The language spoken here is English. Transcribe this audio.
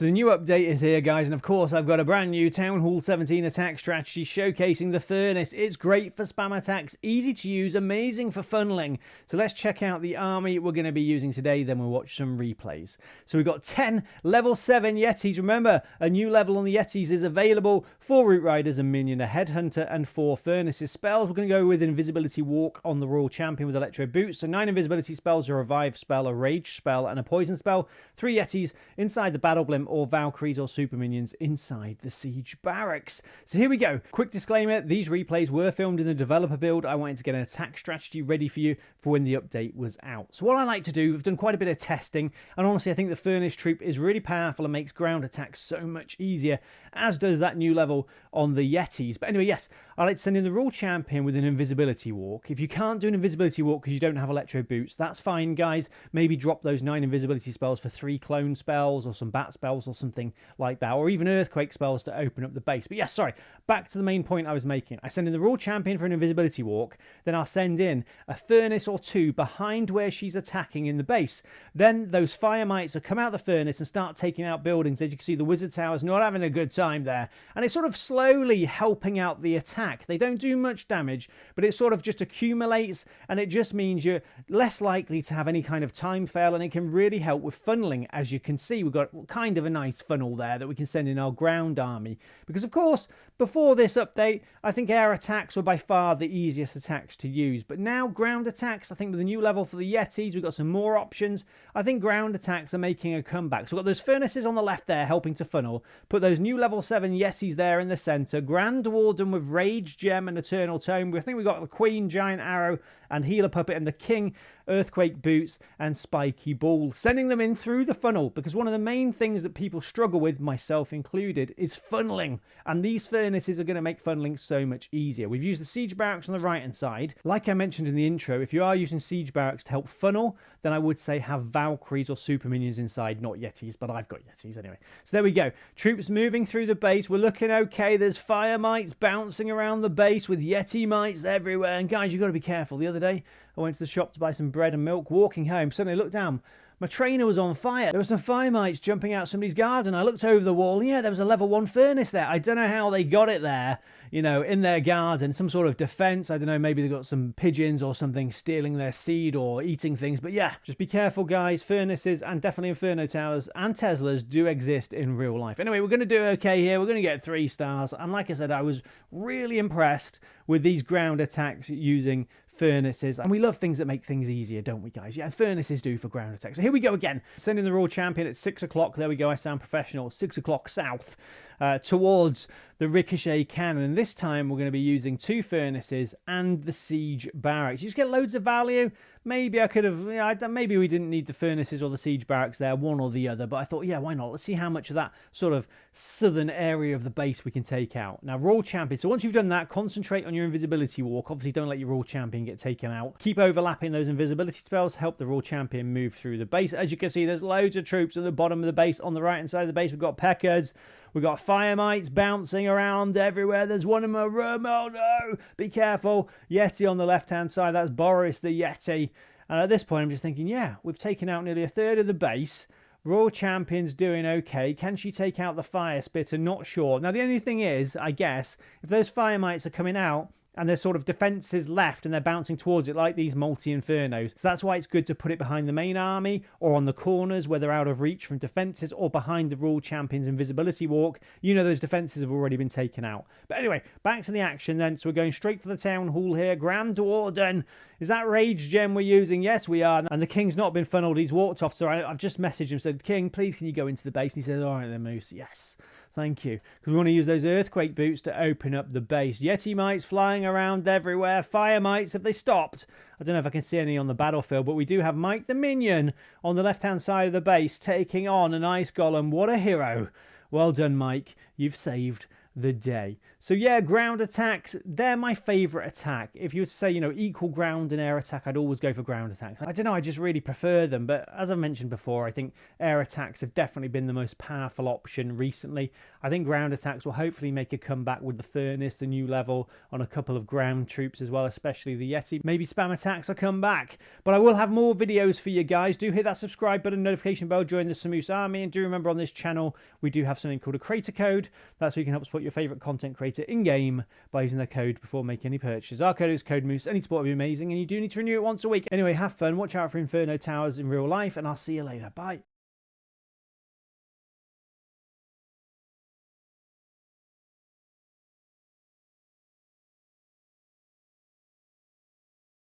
So the new update is here, guys, and of course I've got a brand new Town Hall 17 attack strategy showcasing the Furnace. It's great for spam attacks, easy to use, amazing for funneling. So let's check out the army we're going to be using today, then we'll watch some replays. So we've got 10 level 7 Yetis. Remember, a new level on the Yetis is available, 4 Root Riders, a Minion, a Headhunter, and 4 Furnaces spells. We're going to go with Invisibility Walk on the Royal Champion with Electro Boots. So 9 invisibility spells, a Revive spell, a Rage spell, and a Poison spell. 3 Yetis inside the Battle Blimp, or Valkyries or Super Minions inside the Siege Barracks. So here we go. Quick disclaimer, these replays were filmed in the developer build. I wanted to get an attack strategy ready for you for when the update was out. So what I like to do, I've done quite a bit of testing, and honestly I think the Furnace troop is really powerful and makes ground attacks so much easier, as does that new level on the Yetis. But anyway, yes, I like to send in the Royal Champion with an Invisibility Walk. If you can't do an Invisibility Walk because you don't have Electro Boots, that's fine, guys. Maybe drop those 9 invisibility spells for 3 clone spells or some bat spells or something like that, or even earthquake spells to open up the base. But yes, sorry, back to the main point I was making. I send in the Royal Champion for an Invisibility Walk, then I'll send in a Furnace or 2 behind where she's attacking in the base. Then those Fire Mites will come out the Furnace and start taking out buildings. As you can see, the Wizard Tower's not having a good time there, and it's sort of slowly helping out the attack. They don't do much damage, but it sort of just accumulates, and it just means you're less likely to have any kind of time fail, and it can really help with funneling. As you can see, we've got kind of a nice funnel there that we can send in our ground army, because of course before this update I think air attacks were by far the easiest attacks to use, but now ground attacks, I think with the new level for the Yetis, we've got some more options. I think ground attacks are making a comeback. So we've got those Furnaces on the left there helping to funnel, put those new level 7 Yetis there in the center, Grand Warden with Rage Gem and Eternal Tome. I think we've got the Queen Giant Arrow and Healer Puppet, and the King Earthquake Boots and Spiky Ball, sending them in through the funnel, because one of the main things that people struggle with, myself included, is funneling, and these Furnaces are going to make funneling so much easier. We've used the Siege Barracks on the right hand side. Like I mentioned in the intro, if you are using Siege Barracks to help funnel, then I would say have Valkyries or Super Minions inside, not Yetis, but I've got Yetis anyway. So there we go. Troops moving through the base. We're looking okay. There's Fire Mites bouncing around the base with Yeti Mites everywhere. And guys, you've got to be careful. The other day, I went to the shop to buy some bread and milk. Walking home, suddenly I looked down. My trainer was on fire. There were some Fire Mites jumping out somebody's garden. I looked over the wall, and yeah, there was a level 1 Furnace there. I don't know how they got it there, you know, in their garden. Some sort of defense. I don't know, maybe they got some pigeons or something stealing their seed or eating things. But yeah, just be careful, guys. Furnaces and definitely Inferno Towers and Teslas do exist in real life. Anyway, we're going to do okay here. We're going to get 3 stars. And like I said, I was really impressed with these ground attacks using Furnaces, and we love things that make things easier, don't we, guys? Yeah, Furnaces do for ground attacks. So here we go again, sending the Royal Champion at 6 o'clock. There we go, I sound professional. 6 o'clock south towards the Ricochet Cannon, and this time we're going to be using 2 Furnaces and the Siege Barracks. You just get loads of value. Maybe I could have, maybe we didn't need the Furnaces or the Siege Barracks there, one or the other, but I thought, yeah, why not? Let's see how much of that sort of southern area of the base we can take out. Now, Royal Champion. So once you've done that, concentrate on your Invisibility Walk. Obviously, don't let your Royal Champion get taken out. Keep overlapping those invisibility spells. Help the Royal Champion move through the base. As you can see, there's loads of troops at the bottom of the base. On the right-hand side of the base, we've got Peckers. We've got Fire Mites bouncing around everywhere. There's one in my room. Oh, no. Be careful. Yeti on the left-hand side. That's Boris the Yeti. And at this point, I'm just thinking, yeah, we've taken out nearly a third of the base. Royal Champion's doing okay. Can she take out the Fire Spitter? Not sure. Now, the only thing is, I guess, if those Fire Mites are coming out and there's sort of defenses left and they're bouncing towards it like these multi-infernos. So that's why it's good to put it behind the main army or on the corners where they're out of reach from defenses, or behind the Royal Champion's Invisibility Walk. You know those defenses have already been taken out. But anyway, back to the action then. So we're going straight for the Town Hall here. Grand Warden. Is that Rage Gem we're using? Yes, we are. And the King's not been funneled. He's walked off. So I've just messaged him, said, King, please can you go into the base? And he said, all right then, Moose. Yes. Thank you. Because we want to use those Earthquake Boots to open up the base. Yeti Mites flying around everywhere. Fire Mites, have they stopped? I don't know if I can see any on the battlefield, but we do have Mike the Minion on the left-hand side of the base taking on an Ice Golem. What a hero. Well done, Mike. You've saved the day. So yeah, ground attacks, they're my favorite attack. If you were to say, you know, equal ground and air attack, I'd always go for ground attacks. I don't know, I just really prefer them. But as I've mentioned before, I think air attacks have definitely been the most powerful option recently. I think ground attacks will hopefully make a comeback with the Furnace, the new level, on a couple of ground troops as well, especially the Yeti. Maybe spam attacks will come back. But I will have more videos for you guys. Do hit that subscribe button, notification bell, join the Samus army. And do remember, on this channel, we do have something called a creator code. That's where you can help support your favorite content creator in-game by using the code before making any purchases. Our code is CodeMoose. Any support would be amazing, and you do need to renew it once a week. Anyway, have fun, watch out for Inferno Towers in real life, and I'll see you later. Bye.